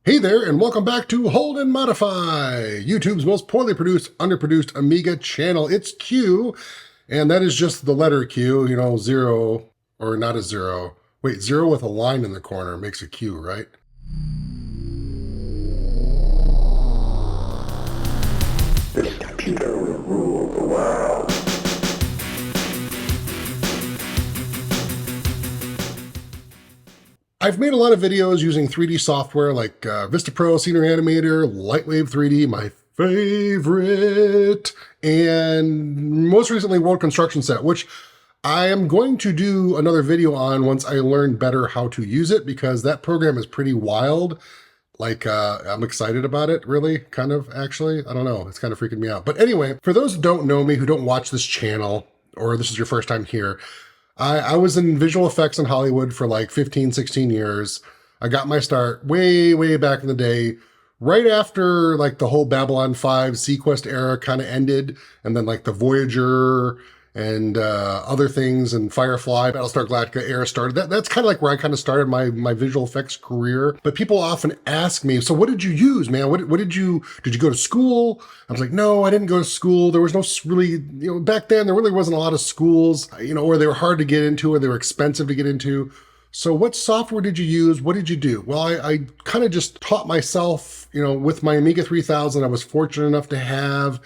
Hey there, and welcome back to Hold and Modify, YouTube's most poorly produced, underproduced Amiga channel. It's Q, and that is just the letter Q, zero, or not a zero. Wait, zero with a line in the corner makes a Q, right? This computer will rule the world. I've made a lot of videos using 3D software like VistaPro, Senior Animator, LightWave 3D, my favorite, and most recently World Construction Set, which I am going to do another video on once I learn better how to use it, because that program is pretty wild. I'm excited about it, really, kind of, actually. I don't know, it's kind of freaking me out. But anyway, for those who don't know me, who don't watch this channel, or this is your first time here, I was in visual effects in Hollywood for like 15, 16 years. I got my start way, way back in the day, right after like the whole Babylon 5 Sequest era kind of ended, and then like the Voyager and other things, and Firefly, Battlestar Galactica era started. That's kind of like where I kind of started my visual effects career. But people often ask me, so what did you use, man? What did you go to school? I was like, no, I didn't go to school. There was no really, back then there really wasn't a lot of schools, or they were hard to get into, or they were expensive to get into. So what software did you use? What did you do? Well, I kind of just taught myself, with my Amiga 3000, I was fortunate enough to have,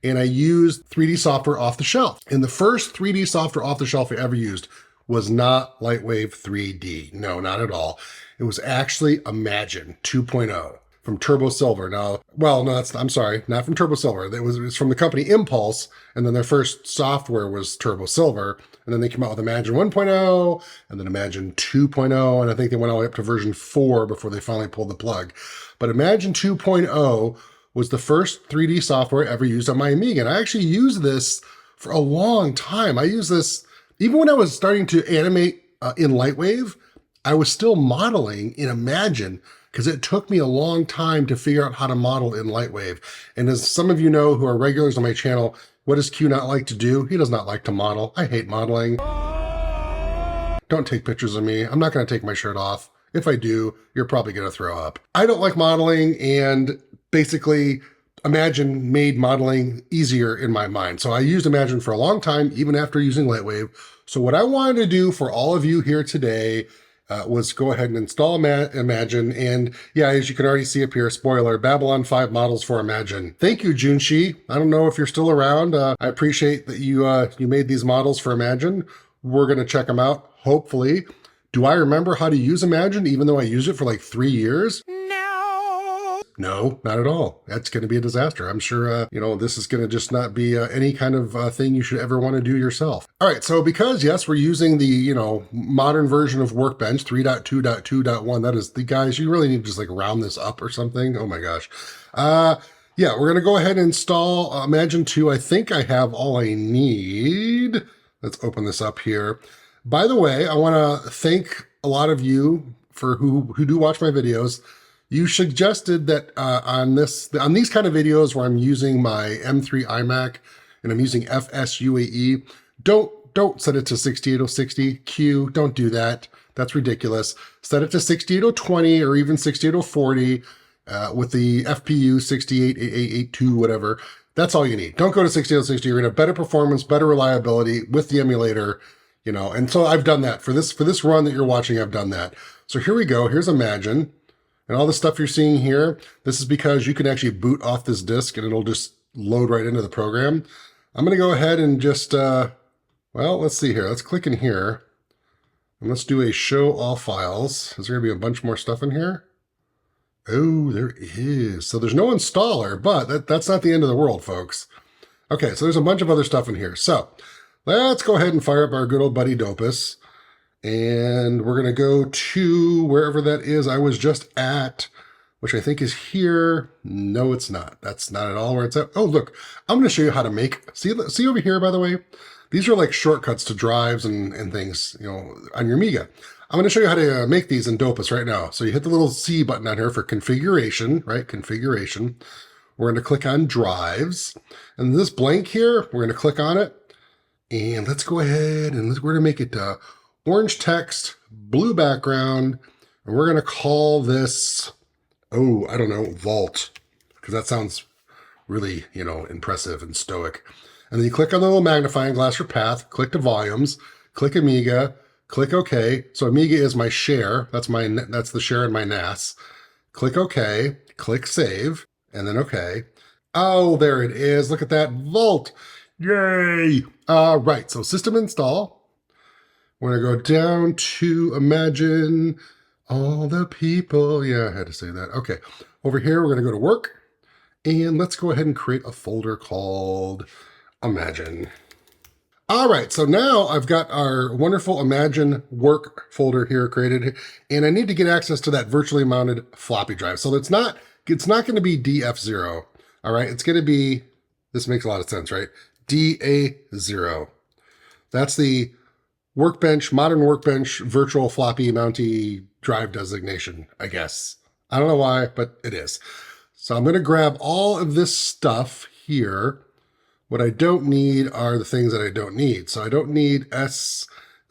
and I used 3D software off the shelf. And the first 3D software off the shelf I ever used was not LightWave 3D. No, not at all. It was actually Imagine 2.0 from Turbo Silver. Now, well, no, I'm sorry, not from Turbo Silver. It was from the company Impulse, and then their first software was Turbo Silver, and then they came out with Imagine 1.0, and then Imagine 2.0, and I think they went all the way up to version 4 before they finally pulled the plug. But Imagine 2.0 was the first 3D software I ever used on my Amiga. And I actually used this for a long time. I used this, even when I was starting to animate in LightWave, I was still modeling in Imagine, because it took me a long time to figure out how to model in LightWave. And as some of you know who are regulars on my channel, what does Q not like to do? He does not like to model. I hate modeling. Don't take pictures of me. I'm not going to take my shirt off. If I do, you're probably going to throw up. I don't like modeling, and basically Imagine made modeling easier in my mind. So I used Imagine for a long time, even after using LightWave. So what I wanted to do for all of you here today was go ahead and install Imagine. And yeah, as you can already see up here, spoiler, Babylon 5 models for Imagine. Thank you, Junshi. I don't know if you're still around. I appreciate that you made these models for Imagine. We're going to check them out, hopefully. Do I remember how to use Imagine, even though I used it for like 3 years? No, not at all. That's going to be a disaster. I'm sure, this is going to just not be any kind of thing you should ever want to do yourself. All right, so because, yes, we're using the, modern version of Workbench 3.2.2.1, that is, the guys, you really need to just like round this up or something. Oh my gosh. Yeah, we're going to go ahead and install Imagine 2. I think I have all I need. Let's open this up here. By the way, I want to thank a lot of you for who do watch my videos. You suggested that on these kind of videos where I'm using my M3 iMac and I'm using FSUAE, don't set it to 68060 Q. Don't do that. That's ridiculous. Set it to 68020 or even 68040 with the FPU 688882, whatever. That's all you need. Don't go to 68060. You're going to have better performance, better reliability with the emulator. And so I've done that. For this run that you're watching, I've done that. So here we go. Here's Imagine. And all the stuff you're seeing here, this is because you can actually boot off this disk and it'll just load right into the program. I'm going to go ahead and just, well, let's see here. Let's click in here. And let's do a show all files. Is there going to be a bunch more stuff in here? Oh, there is. So there's no installer, but that's not the end of the world, folks. Okay, so there's a bunch of other stuff in here. So let's go ahead and fire up our good old buddy Dopus. And we're going to go to wherever that is I was just at, which I think is here. No, it's not. That's not at all where it's at. Oh, look, I'm going to show you how to make, see over here, by the way, these are like shortcuts to drives and things, on your Amiga. I'm going to show you how to make these in Dopus right now. So you hit the little C button on here for configuration, right? Configuration. We're going to click on drives, and this blank here, we're going to click on it, and let's go ahead and we're going to make it orange text, blue background, and we're going to call this Oh, I don't know, Vault, because that sounds really, impressive and stoic. And then you click on the little magnifying glass for path, click to volumes, click Amiga, click OK. So Amiga is my share. That's the share in my NAS. Click OK, click save, and then OK. Oh, there it is. Look at that Vault. Yay! Right, so system install. We're going to go down to Imagine all the people. Yeah, I had to say that. Okay, over here, we're going to go to work. And let's go ahead and create a folder called Imagine. All right, so now I've got our wonderful Imagine work folder here created, and I need to get access to that virtually mounted floppy drive. So it's not going to be DF0, all right? It's going to be, this makes a lot of sense, right? DA0. That's the Workbench, Modern Workbench virtual floppy mounty drive designation, I guess. I don't know why, but it is. So I'm going to grab all of this stuff here. What I don't need are the things that I don't need. So I don't need I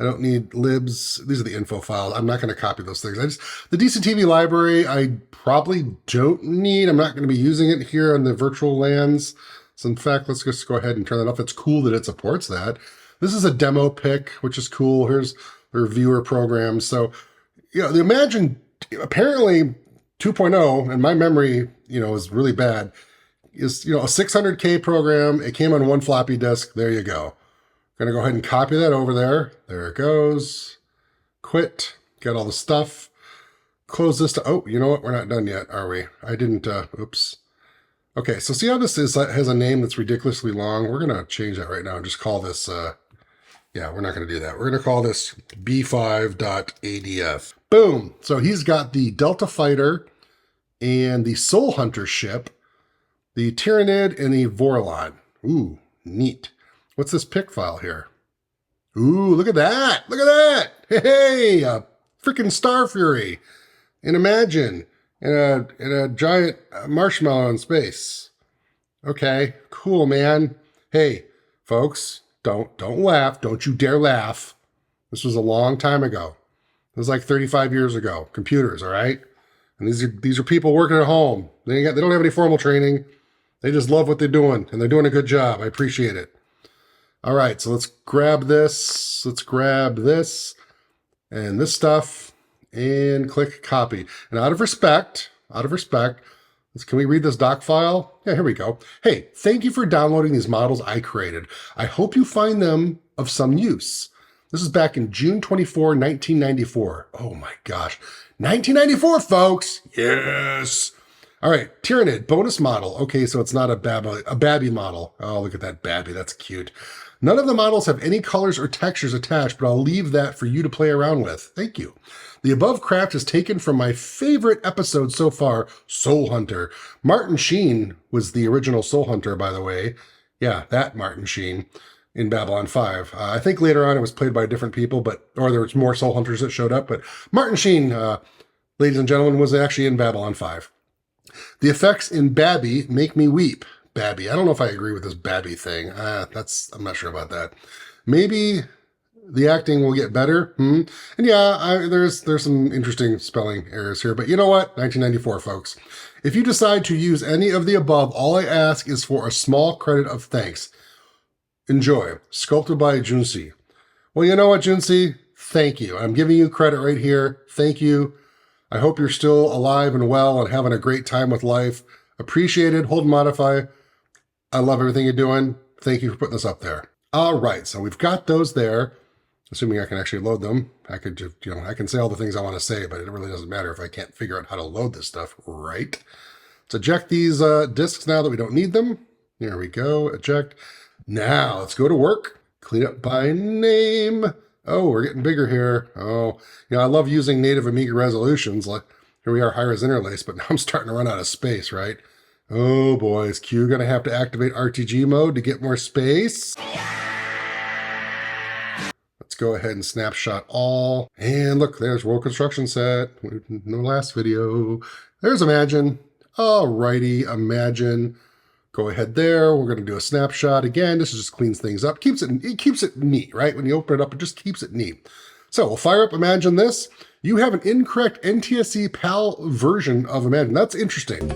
don't need libs. These are the info files. I'm not going to copy those things. The DCTV library, I probably don't need. I'm not going to be using it here on the virtual LANs. So in fact, let's just go ahead and turn that off. It's cool that it supports that. This is a demo pick, which is cool. Here's their viewer programs. So, the Imagine, apparently 2.0, and my memory, is really bad, is, a 600K program. It came on one floppy disk. There you go. Going to go ahead and copy that over there. There it goes. Quit. Get all the stuff. Close this to, oh, you know what? We're not done yet, are we? I didn't, oops. Okay, so see how this has a name that's ridiculously long? We're going to change that right now and just call this, yeah, we're not going to do that. We're going to call this B5.ADF. Boom. So he's got the Delta Fighter and the Soul Hunter ship, the Tyrannid, and the Vorlon. Ooh, neat. What's this pick file here? Ooh, look at that. Look at that. Hey, a freaking Star Fury in Imagine and a giant marshmallow in space. Okay, cool, man. Hey, folks, don't laugh. Don't you dare laugh. This was a long time ago. It was like 35 years ago. Computers, all right? And these are people working at home. They don't have any formal training. They just love what they're doing, and they're doing a good job. I appreciate it. All right, so let's grab this. Let's grab this and this stuff and click copy. And out of respect, can we read this doc file? Yeah, here we go. Hey, thank you for downloading these models I created. I hope you find them of some use. This is back in June 24, 1994. Oh my gosh. 1994, folks. Yes. All right, Tyrannid, bonus model. Okay, so it's not a Babby model. Oh, look at that Babby. That's cute. None of the models have any colors or textures attached, but I'll leave that for you to play around with. Thank you. The above craft is taken from my favorite episode so far, Soul Hunter. Martin Sheen was the original Soul Hunter, by the way. Yeah, that Martin Sheen in Babylon 5. I think later on it was played by different people, or there was more Soul Hunters that showed up, but Martin Sheen, ladies and gentlemen, was actually in Babylon 5. The effects in Babby make me weep. Babby. I don't know if I agree with this Babby thing. I'm not sure about that. Maybe the acting will get better. And yeah, there's some interesting spelling errors here, but you know what? 1994, folks. If you decide to use any of the above, all I ask is for a small credit of thanks. Enjoy. Sculpted by Junsi. Well, you know what, Junsi? Thank you. I'm giving you credit right here. Thank you. I hope you're still alive and well and having a great time with life. Appreciate it. Hold and modify. I love everything you're doing. Thank you for putting this up there. All right, so we've got those there. Assuming I can actually load them. I could just, I can say all the things I want to say, but it really doesn't matter if I can't figure out how to load this stuff, right? Let's eject these disks now that we don't need them. There we go, eject. Now, let's go to work. Clean up by name. Oh, we're getting bigger here. Oh, I love using native Amiga resolutions. Like, here we are, high-res interlace, but now I'm starting to run out of space, right? Oh boy, is Q going to have to activate RTG mode to get more space? Let's go ahead and snapshot all. And look, there's World Construction Set. No last video. There's Imagine. Alrighty, Imagine. Go ahead there. We're going to do a snapshot. Again, this just cleans things up. It keeps it neat, right? When you open it up, it just keeps it neat. So we'll fire up Imagine this. You have an incorrect NTSC PAL version of Imagine. That's interesting.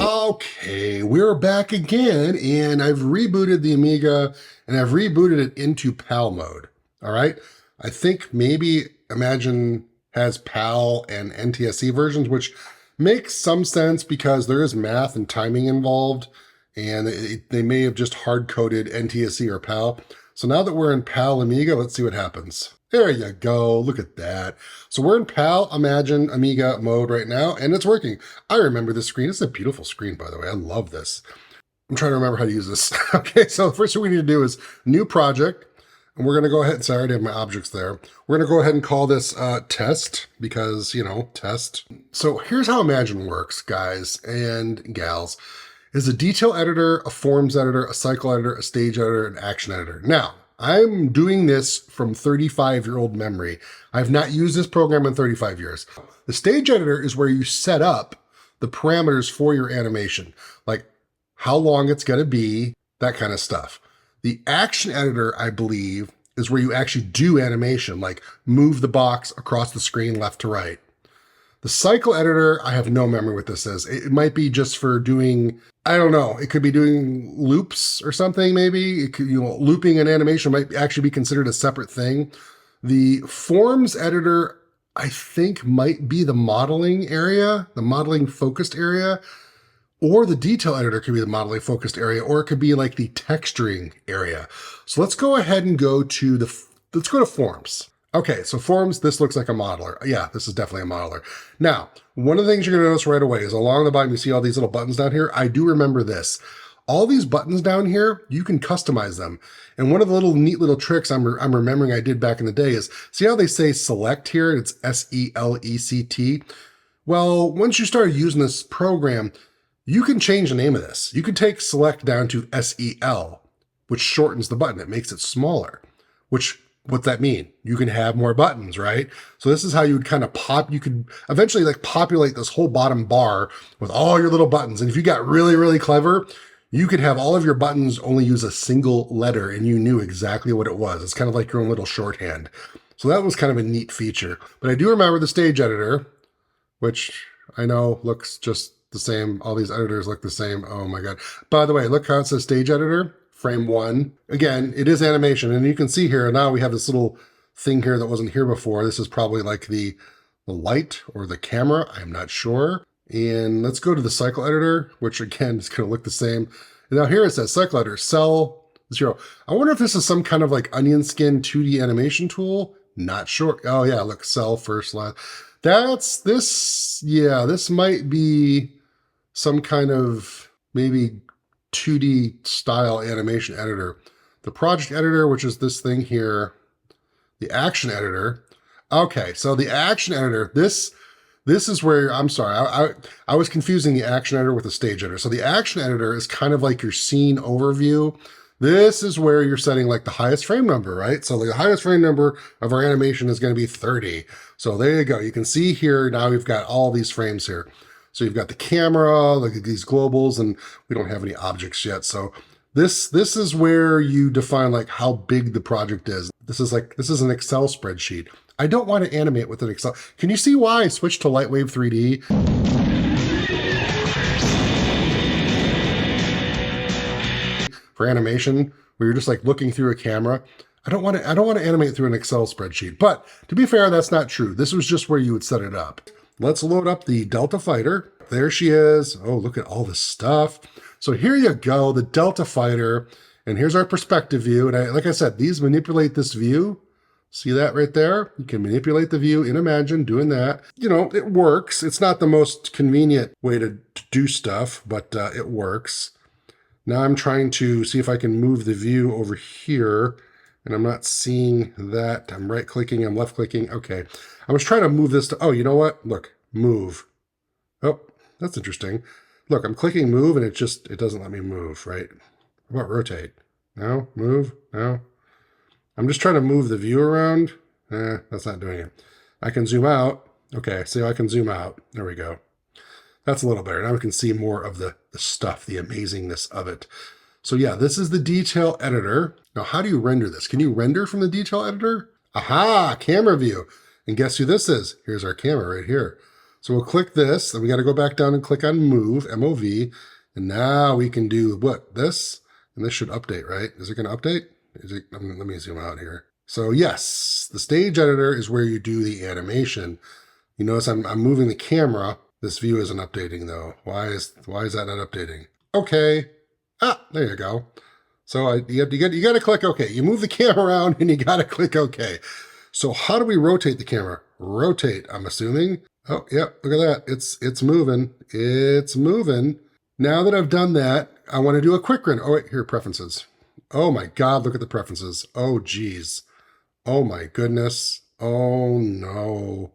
Okay, we're back again, and I've rebooted the Amiga, and I've rebooted it into PAL mode. All right, I think maybe Imagine has PAL and NTSC versions, which makes some sense because there is math and timing involved, and they may have just hard-coded NTSC or PAL. So now that we're in PAL Amiga, let's see what happens. There you go, look at that. So we're in PAL Imagine Amiga mode right now, and it's working. I remember this screen. It's a beautiful screen, by the way. I love this. I'm trying to remember how to use this. Okay, so the first thing we need to do is new project. And we're going to go ahead, sorry, I already have my objects there. We're going to go ahead and call this test because, you know, test. So here's how Imagine works, guys and gals. Is a detail editor, a forms editor, a cycle editor, a stage editor, an action editor. Now, I'm doing this from 35-year-old memory. I've not used this program in 35 years. The stage editor is where you set up the parameters for your animation, like how long it's going to be, that kind of stuff. The action editor, I believe, is where you actually do animation, like move the box across the screen left to right. The cycle editor, I have no memory what this is. It might be just for doing, I don't know, it could be doing loops or something maybe. It could, you know, looping an animation might actually be considered a separate thing. The forms editor, I think, might be the modeling area, the modeling focused area. Or the detail editor could be the modeling focused area, or it could be like the texturing area. So let's go ahead and go to let's go to forms. Okay, so forms, this looks like a modeler. Yeah, this is definitely a modeler. Now, one of the things you're gonna notice right away is along the bottom, you see all these little buttons down here. I do remember this. All these buttons down here, you can customize them. And one of the neat little tricks I'm remembering I did back in the day is, see how they say select here? It's S-E-L-E-C-T. Well, once you start using this program, you can change the name of this. You can take select down to S-E-L, which shortens the button. It makes it smaller, what's that mean? You can have more buttons, right? So this is how you would kind of you could eventually like populate this whole bottom bar with all your little buttons. And if you got really, really clever, you could have all of your buttons only use a single letter and you knew exactly what it was. It's kind of like your own little shorthand. So that was kind of a neat feature. But I do remember the stage editor, which I know looks just the same. All these editors look the same. Oh my God. By the way, look how it says stage editor, frame 1. Again, it is animation. And you can see here, now we have this little thing here that wasn't here before. This is probably like the light or the camera. I'm not sure. And let's go to the cycle editor, which again is going to look the same. And now here it says cycle editor, cell 0. I wonder if this is some kind of like onion skin 2D animation tool. Not sure. Oh yeah, look, cell first, last. That's this. Yeah, this might be some kind of maybe 2D style animation editor. The project editor, which is this thing here, the action editor. Okay, so the action editor, this is where, I'm sorry, I was confusing the action editor with the stage editor. So the action editor is kind of like your scene overview. This is where you're setting like the highest frame number, right? So the highest frame number of our animation is going to be 30. So there you go. You can see here, now we've got all these frames here. So you've got the camera, look at these globals, and we don't have any objects yet. So this is where you define like how big the project is. This is an Excel spreadsheet. I don't want to animate with an Excel. Can you see why I switched to LightWave 3D? For animation, where you're just like looking through a camera. I don't want to animate through an Excel spreadsheet. But to be fair, that's not true. This was just where you would set it up. Let's load up the Delta Fighter. There she is. Oh, look at all this stuff. So here you go, the Delta Fighter. And here's our perspective view. And like I said, these manipulate this view. See that right there? You can manipulate the view in Imagine doing that. You know, it works. It's not the most convenient way to do stuff, but it works. Now I'm trying to see if I can move the view over here. And I'm not seeing that. I'm right-clicking, I'm left-clicking. Okay. I was trying to move this to, oh, you know what? Look, move. Oh, that's interesting. Look, I'm clicking move and it doesn't let me move, right? How about rotate? No, move, no. I'm just trying to move the view around. That's not doing it. I can zoom out. Okay, so I can zoom out. There we go. That's a little better. Now we can see more of the stuff, the amazingness of it. So yeah, this is the detail editor. Now, how do you render this? Can you render from the detail editor? Aha, camera view. And guess who this is? Here's our camera right here. So we'll click this, then we got to go back down and click on move, M-O-V, and now we can do what? This? And this should update, right? Is it going to update? Let me zoom out here. So yes, the stage editor is where you do the animation. You notice I'm moving the camera. This view isn't updating though. Why is that not updating? Okay. Ah, there you go. So you got to click OK. You move the camera around and you got to click OK. So how do we rotate the camera? Rotate, I'm assuming. Oh, yep, look at that. It's moving. It's moving. Now that I've done that, I want to do a quick run. Oh, wait, here, preferences. Oh my God, look at the preferences. Oh, geez. Oh my goodness. Oh no.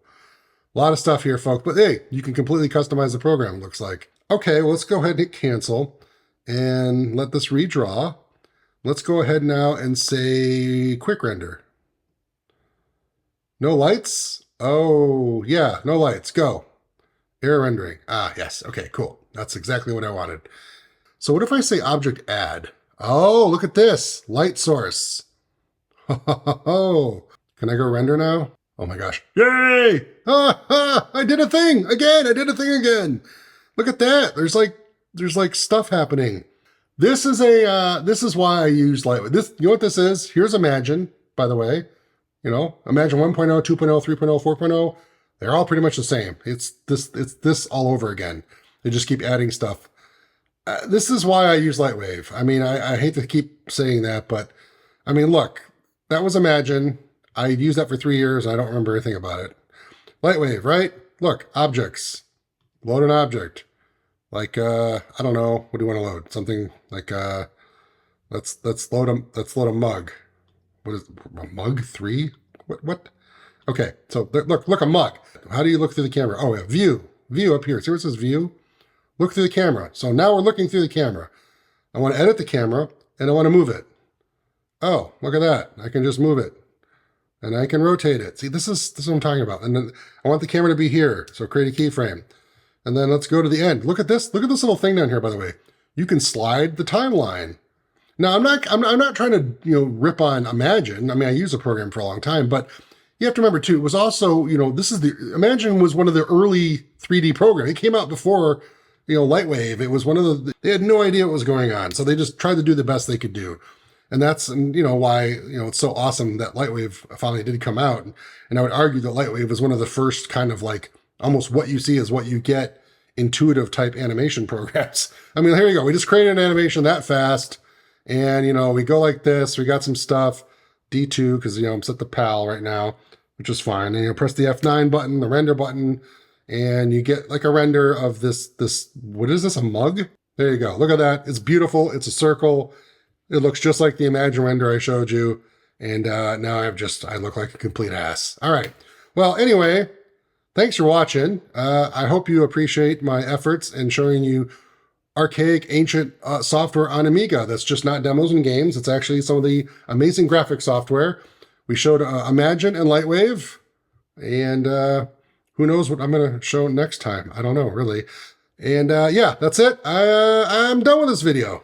A lot of stuff here, folks. But hey, you can completely customize the program, it looks like. Okay, well, let's go ahead and hit cancel and let this redraw. Let's go ahead now and say quick render. No lights? Oh, yeah, no lights. Go. Error rendering. Ah, yes. Okay, cool. That's exactly what I wanted. So what if I say object add? Oh, look at this. Light source. Oh, can I go render now? Oh my gosh. Yay! I did a thing again. I did a thing again. Look at that. There's like stuff happening. This is why I use LightWave. This, you know what this is? Here's Imagine, by the way. You know, Imagine 1.0, 2.0, 3.0, 4.0. They're all pretty much the same. It's this all over again. They just keep adding stuff. This is why I use LightWave. I mean, I hate to keep saying that, but I mean, look, that was Imagine. I used that for 3 years. I don't remember anything about it. LightWave, right? Look, objects. Load an object. Like, I don't know. What do you want to load? Something like, let's load a mug. What is a mug 3? What? Okay, so look, a mug. How do you look through the camera? Oh, yeah, view up here. See where it says view? Look through the camera. So now we're looking through the camera. I want to edit the camera and I want to move it. Oh, look at that. I can just move it and I can rotate it. See, this is what I'm talking about. And then I want the camera to be here. So create a keyframe. And then let's go to the end. Look at this. Look at this little thing down here, by the way. You can slide the timeline. Now, I'm not trying to, rip on Imagine. I mean, I used the program for a long time, but you have to remember too, it was also, Imagine was one of the early 3D programs. It came out before, LightWave. It was they had no idea what was going on. So they just tried to do the best they could do. And that's, why, it's so awesome that LightWave finally did come out. And I would argue that LightWave was one of the first kind of like, almost what you see is what you get intuitive type animation programs. I mean, here you go. We just created an animation that fast. And, we go like this. We got some stuff. D2, because, I'm set the PAL right now, which is fine. And you press the F9 button, the render button, and you get like a render of this, what is this, a mug? There you go. Look at that. It's beautiful. It's a circle. It looks just like the Imagine render I showed you. And now I look like a complete ass. All right. Well, anyway, thanks for watching. I hope you appreciate my efforts in showing you archaic, ancient software on Amiga. That's just not demos and games. It's actually some of the amazing graphic software. We showed Imagine and LightWave. And who knows what I'm going to show next time. I don't know, really. And yeah, that's it. I'm done with this video.